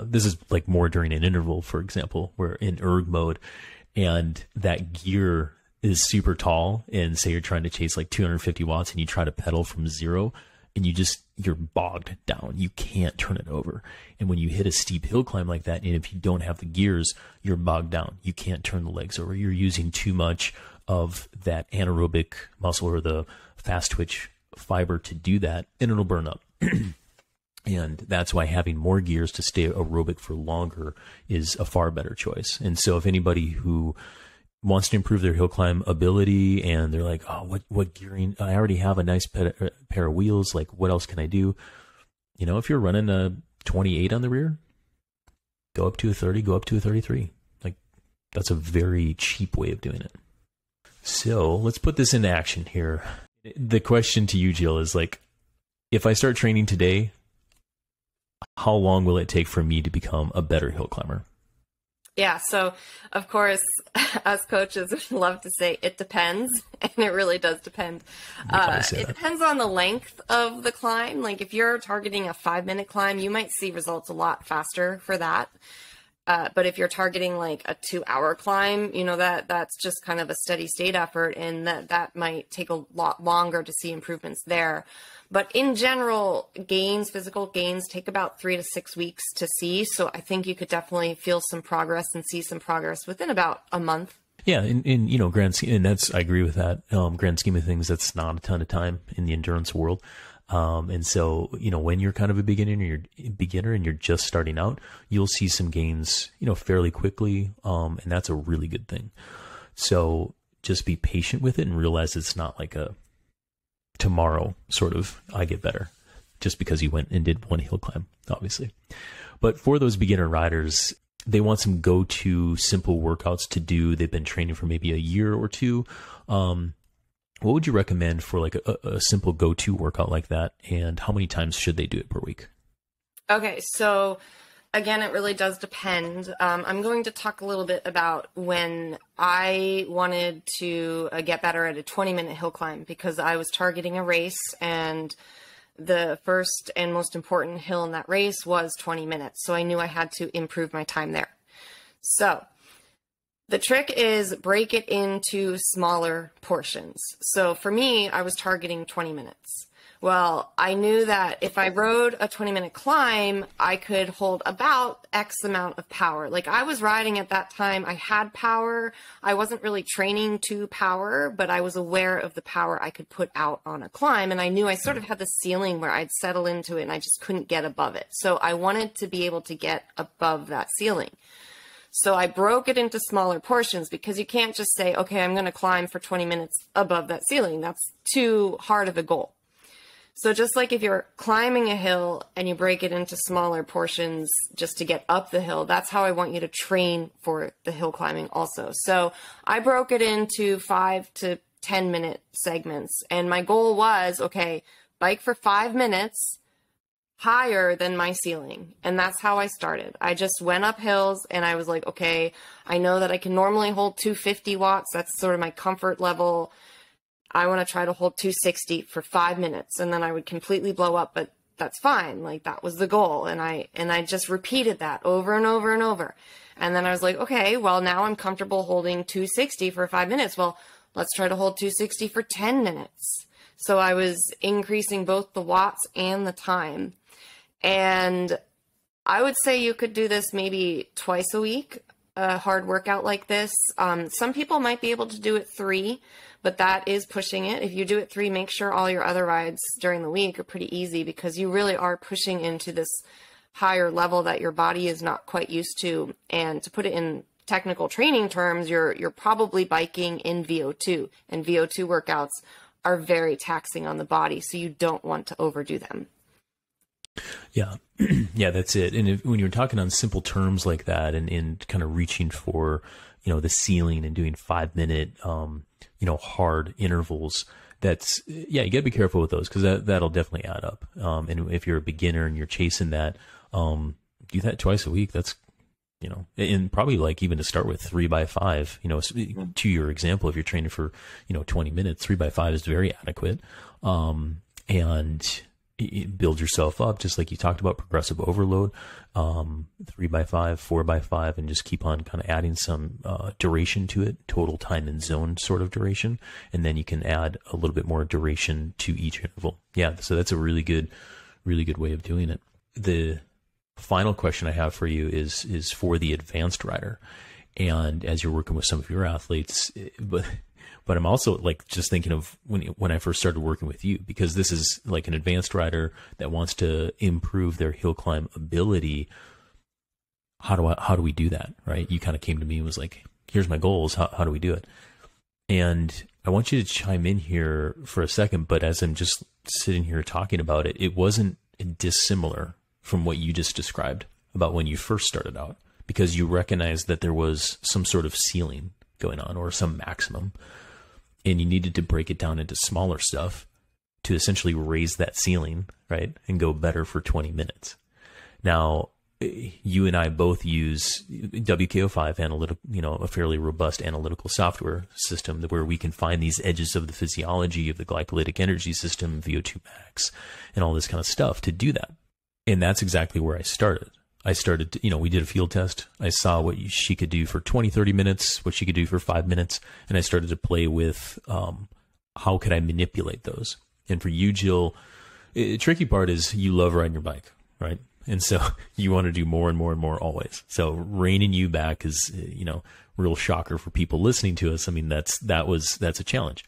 this is like more during an interval, for example, where in erg mode, and that gear is super tall, and say you're trying to chase like 250 watts and you try to pedal from 0, and you're bogged down. You can't turn it over. And when you hit a steep hill climb like that, and if you don't have the gears, you're bogged down. You can't turn the legs over. You're using too much of that anaerobic muscle or the fast twitch fiber to do that, and it'll burn up. And that's why having more gears to stay aerobic for longer is a far better choice. And so if anybody who wants to improve their hill climb ability and they're like, oh, what gearing? I already have a nice pair of wheels. Like, what else can I do? If you're running a 28 on the rear, go up to a 30, go up to a 33. Like, that's a very cheap way of doing it. So let's put this into action here. The question to you, Jill, is like, if I start training today, how long will it take for me to become a better hill climber? Yeah. So of course, us coaches would love to say it depends, and it really does depend. It depends on the length of the climb. Like, if you're targeting a 5-minute climb, you might see results a lot faster for that. But if you're targeting like a 2-hour climb, that's just kind of a steady state effort, and that might take a lot longer to see improvements there. But in general, physical gains take about 3 to 6 weeks to see. So I think you could definitely feel some progress and see some progress within about a month. Yeah. In grand scheme, and I agree with that. Grand scheme of things, that's not a ton of time in the endurance world. And so, when you're kind of a beginner and you're just starting out, you'll see some gains, fairly quickly. And that's a really good thing. So just be patient with it and realize it's not like a tomorrow sort of, I get better just because you went and did one hill climb, obviously. But for those beginner riders, they want some go-to simple workouts to do. They've been training for maybe a year or two. What would you recommend for like a simple go-to workout like that? And how many times should they do it per week? Okay. So again, it really does depend. I'm going to talk a little bit about when I wanted to get better at a 20-minute hill climb, because I was targeting a race, and the first and most important hill in that race was 20 minutes. So I knew I had to improve my time there. So the trick is break it into smaller portions. So for me, I was targeting 20 minutes. Well, I knew that if I rode a 20-minute climb, I could hold about X amount of power. Like, I was riding at that time, I had power. I wasn't really training to power, but I was aware of the power I could put out on a climb. And I knew I sort of had the ceiling where I'd settle into it and I just couldn't get above it. So I wanted to be able to get above that ceiling. So I broke it into smaller portions, because you can't just say, okay, I'm going to climb for 20 minutes above that ceiling. That's too hard of a goal. So just like if you're climbing a hill and you break it into smaller portions just to get up the hill, that's how I want you to train for the hill climbing also. So I broke it into 5 to 10 minute segments. And my goal was, okay, bike for 5 minutes higher than my ceiling. And that's how I started. I just went up hills and I was like, okay, I know that I can normally hold 250 watts. That's sort of my comfort level. I want to try to hold 260 for 5 minutes, and then I would completely blow up, but that's fine. Like, that was the goal. And I just repeated that over and over and over. And then I was like, okay, well, now I'm comfortable holding 260 for 5 minutes. Well, let's try to hold 260 for 10 minutes. So I was increasing both the watts and the time. And I would say you could do this maybe twice a week, a hard workout like this. Some people might be able to do it 3, but that is pushing it. If you do it 3, make sure all your other rides during the week are pretty easy, because you really are pushing into this higher level that your body is not quite used to. And to put it in technical training terms, you're probably biking in VO2, and VO2 workouts are very taxing on the body. So you don't want to overdo them. Yeah. Yeah, that's it. And when you're talking on simple terms like that, and kind of reaching for, the ceiling and doing 5 minute, hard intervals, you gotta be careful with those, because that'll definitely add up. And if you're a beginner and you're chasing that, do that twice a week. That's, and probably like even to start with 3 by 5, to your example, if you're training for, 20 minutes, 3 by 5 is very adequate. And build yourself up, just like you talked about, progressive overload, 3 by 5, 4 by 5, and just keep on kind of adding some duration to it, total time and zone sort of duration. And then you can add a little bit more duration to each interval. Yeah. So that's a really good way of doing it. The final question I have for you is for the advanced rider. And as you're working with some of your athletes, but I'm also like just thinking of when I first started working with you, because this is like an advanced rider that wants to improve their hill climb ability. How do we do that? Right. You kind of came to me and was like, here's my goals. How do we do it? And I want you to chime in here for a second, but as I'm just sitting here talking about it, it wasn't dissimilar from what you just described about when you first started out, because you recognized that there was some sort of ceiling going on, or some maximum. And you needed to break it down into smaller stuff to essentially raise that ceiling, right? And go better for 20 minutes. Now, you and I both use WKO5 analytic, a fairly robust analytical software system where we can find these edges of the physiology of the glycolytic energy system, VO2 max, and all this kind of stuff to do that. And that's exactly where I started. I started to, we did a field test. I saw what she could do for 20, 30 minutes, what she could do for 5 minutes. And I started to play with, how could I manipulate those? And for you, Jill, the tricky part is you love riding your bike, right? And so you want to do more and more and more always. So reining you back is, real shocker for people listening to us. I mean, that's a challenge.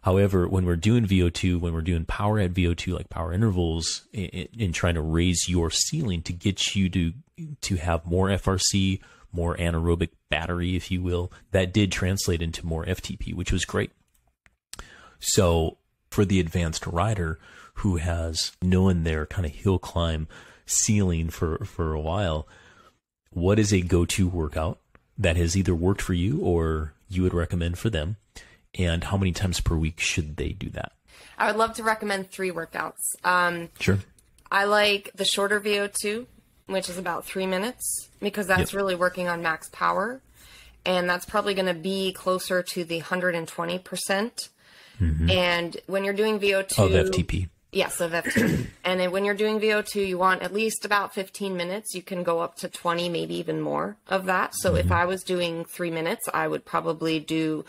However, when we're doing VO2, when we're doing power at VO2, like power intervals, in trying to raise your ceiling to get you to have more FRC, more anaerobic battery, if you will, that did translate into more FTP, which was great. So for the advanced rider who has known their kind of hill climb ceiling for a while, what is a go-to workout that has either worked for you or you would recommend for them? And how many times per week should they do that? I would love to recommend 3 workouts. Sure. I like the shorter VO2, which is about 3 minutes, because that's really working on max power. And that's probably going to be closer to the 120%. Mm-hmm. And when you're doing VO2... Of FTP. Yes, of FTP. And when you're doing VO2, you want at least about 15 minutes. You can go up to 20, maybe even more of that. So if I was doing 3 minutes, I would probably do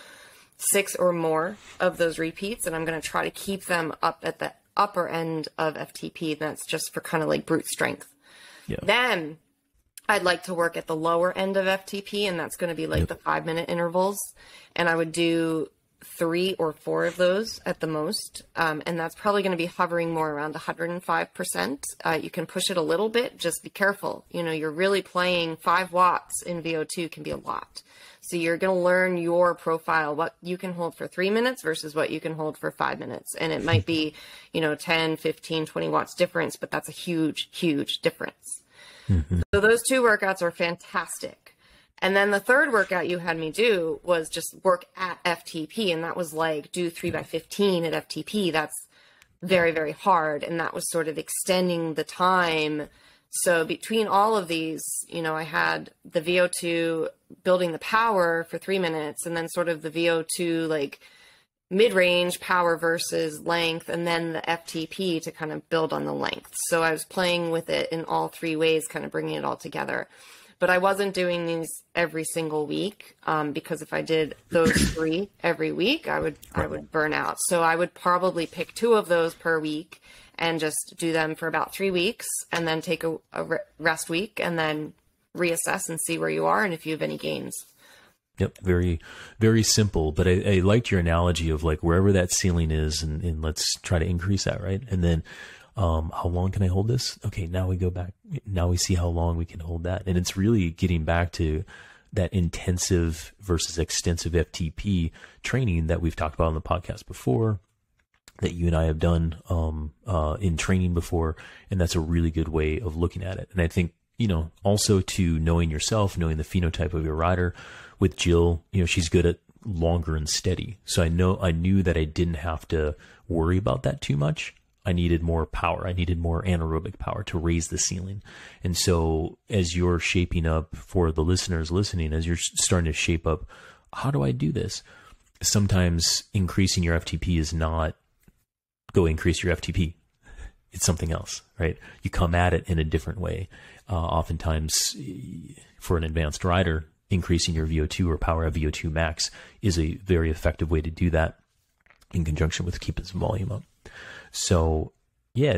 6 or more of those repeats, and I'm going to try to keep them up at the upper end of FTP. That's just for kind of like brute strength. Yeah. Then I'd like to work at the lower end of FTP, and that's going to be like the 5-minute intervals. And I would do 3 or 4 of those at the most. And that's probably going to be hovering more around 105%. You can push it a little bit, just be careful. You're really playing 5 watts in VO2 can be a lot. So you're going to learn your profile, what you can hold for 3 minutes versus what you can hold for 5 minutes. And it might be, 10, 15, 20 watts difference, but that's a huge, huge difference. Mm-hmm. So those 2 workouts are fantastic. And then the third workout you had me do was just work at FTP. And that was like do 3x15 at FTP. That's very, very hard. And that was sort of extending the time. So between all of these, I had the VO2 building the power for 3 minutes, and then sort of the VO2 like mid-range power versus length, and then the FTP to kind of build on the length. So I was playing with it in all 3 ways, kind of bringing it all together. But I wasn't doing these every single week, because if I did those 3 every week, I would burn out. So I would probably pick 2 of those per week and just do them for about 3 weeks, and then take a rest week, and then reassess and see where you are and if you have any gains. Yep. Very, very simple. But I liked your analogy of like wherever that ceiling is, and let's try to increase that, right? And then how long can I hold this? Okay, now we go back. Now we see how long we can hold that. And it's really getting back to that intensive versus extensive FTP training that we've talked about on the podcast before, that you and I have done in training before. And that's a really good way of looking at it. And I think, also to knowing yourself, knowing the phenotype of your rider. With Jill, she's good at longer and steady. So I knew that I didn't have to worry about that too much. I needed more power. I needed more anaerobic power to raise the ceiling. And so as you're shaping up, for the listeners listening, as you're starting to shape up, how do I do this? Sometimes increasing your FTP is not go increase your FTP. It's something else, right? You come at it in a different way. Oftentimes for an advanced rider, increasing your VO2 or power of VO2 max is a very effective way to do that in conjunction with keeping some volume up. So yeah,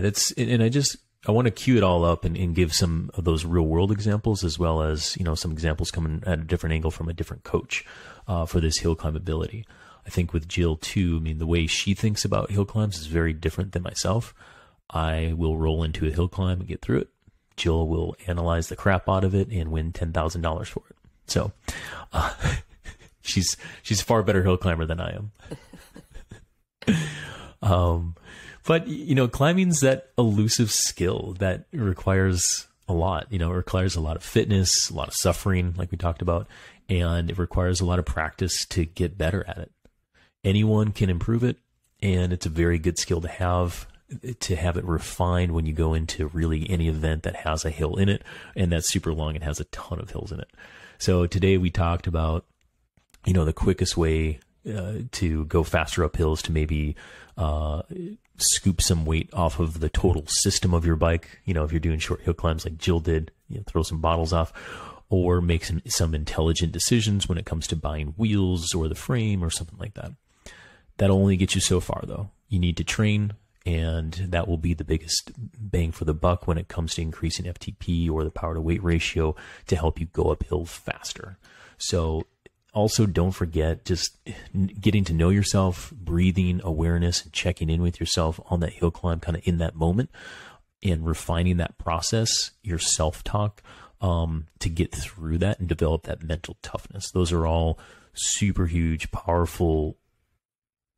I want to cue it all up and give some of those real world examples, as well as, some examples coming at a different angle from a different coach, for this hill climb ability. I think with Jill too, the way she thinks about hill climbs is very different than myself. I will roll into a hill climb and get through it. Jill will analyze the crap out of it and win $10,000 for it. So, she's a far better hill climber than I am. But climbing's that elusive skill that requires a lot. It requires a lot of fitness, a lot of suffering, like we talked about, and it requires a lot of practice to get better at it. Anyone can improve it, and it's a very good skill to have it refined when you go into really any event that has a hill in it, and that's super long and has a ton of hills in it. So today we talked about, the quickest way to go faster up hills to maybe scoop some weight off of the total system of your bike. You know, if you're doing short hill climbs like Jill did, you know, throw some bottles off, or make some intelligent decisions when it comes to buying wheels or the frame or something like that. That'll only get you so far, though. You need to train, and that will be the biggest bang for the buck when it comes to increasing FTP or the power to weight ratio to help you go uphill faster. So also, don't forget just getting to know yourself, breathing awareness, and checking in with yourself on that hill climb kind of in that moment, and refining that process, your self-talk, to get through that and develop that mental toughness. Those are all super huge, powerful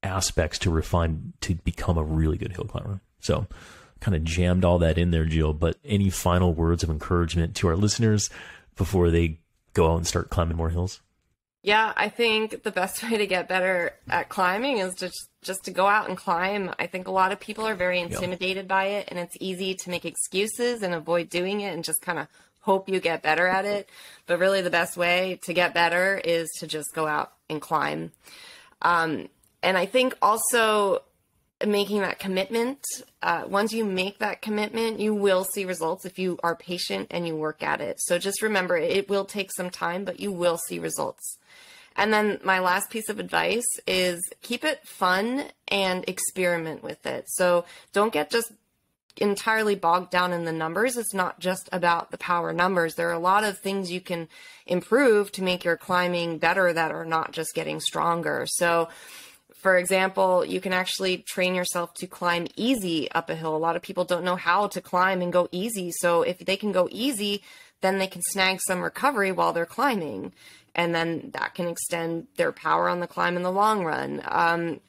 aspects to refine to become a really good hill climber. So kind of jammed all that in there, Jill, but any final words of encouragement to our listeners before they go out and start climbing more hills? Yeah, I think the best way to get better at climbing is just to go out and climb. I think a lot of people are very intimidated by it, and it's easy to make excuses and avoid doing it and just kind of hope you get better at it. But really the best way to get better is to just go out and climb. And I think also making that commitment, once you make that commitment, you will see results if you are patient and you work at it. So just remember, it will take some time, but you will see results. And then my last piece of advice is keep it fun and experiment with it. So don't get just entirely bogged down in the numbers. It's not just about the power numbers. There are a lot of things you can improve to make your climbing better that are not just getting stronger. So for example, you can actually train yourself to climb easy up a hill. A lot of people don't know how to climb and go easy. So if they can go easy, then they can snag some recovery while they're climbing. And then that can extend their power on the climb in the long run.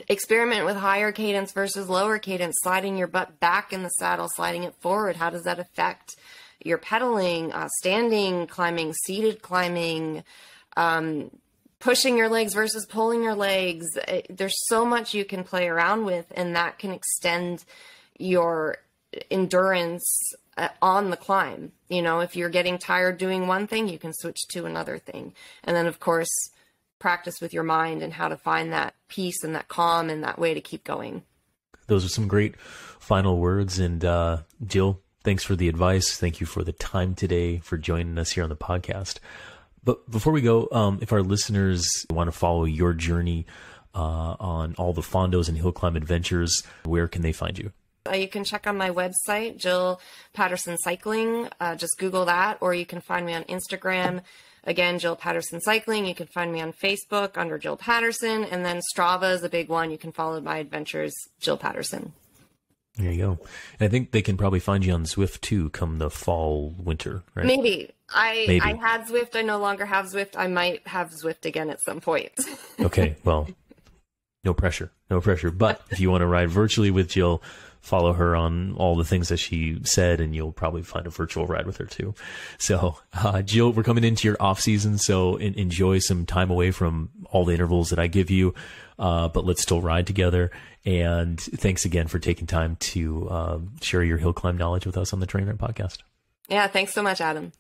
Experiment with higher cadence versus lower cadence, sliding your butt back in the saddle, sliding it forward. How does that affect your pedaling, standing climbing, seated climbing, pushing your legs versus pulling your legs? There's so much you can play around with, and that can extend your endurance on the climb. You know, if you're getting tired doing one thing, you can switch to another thing. And then of course, practice with your mind and how to find that peace and that calm and that way to keep going. Those are some great final words. And Jill, thanks for the advice. Thank you for the time today, for joining us here on the podcast. But before we go, if our listeners want to follow your journey on all the Fondos and hill climb adventures, where can they find you? You can check on my website, Jill Patterson Cycling. Just Google that, or you can find me on Instagram. Again, Jill Patterson Cycling. You can find me on Facebook under Jill Patterson, and then Strava is a big one. You can follow my adventures, Jill Patterson. There you go. And I think they can probably find you on Zwift too, come the fall, winter, right? Maybe. I had Zwift. I no longer have Zwift. I might have Zwift again at some point. Okay. Well, no pressure. No pressure. But if you want to ride virtually with Jill, follow her on all the things that she said, and you'll probably find a virtual ride with her too. So, Jill, we're coming into your off season, so enjoy some time away from all the intervals that I give you. But let's still ride together. And thanks again for taking time to share your hill climb knowledge with us on the Train Rant Podcast. Yeah, thanks so much, Adam.